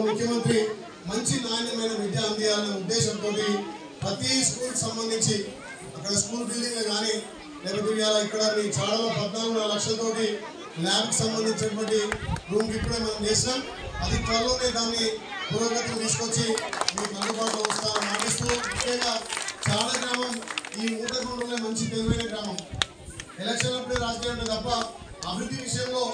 ముఖ్యమంత్రి మంచి నాణ్యమైన విద్య అందించాలనే ఉద్దేశంతో ప్రతి స్కూల్ సంబంధించి అక్కడ స్కూల్ బిల్డింగ్ కానీ లేకపోతే ఇక్కడ మీ చాడలో 14 లక్షలతోటి ల్యాబ్కి సంబంధించినటువంటి రూమ్కి ఇప్పుడే మనం చేసినాం. అది త్వరలోనే దాన్ని పురోగతిని తీసుకొచ్చి మీకు అందుబాటులో వస్తారని ఆశిస్తూ, ముఖ్యంగా చాడ గ్రామం ఈ ఊటగుండలో మంచి తెలివైన గ్రామం. ఎలక్షన్ అప్పుడే రాజకీయం అంటే తప్ప అభివృద్ధి విషయంలో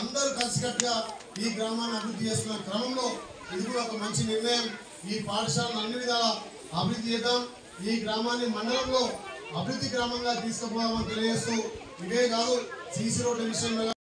అందరూ కలిసికట్టుగా ఈ గ్రామాన్ని అభివృద్ధి చేస్తున్న క్రమంలో ఇది కూడా ఒక మంచి నిర్ణయం. ఈ పాఠశాలను అన్ని విధాల అభివృద్ధి చేద్దాం, ఈ గ్రామాన్ని మండలంలో అభివృద్ధి గ్రామంగా తీసుకుపోవాలని తెలియజేస్తూ, ఇదే కాదు సీసీ రోడ్ల విషయంలో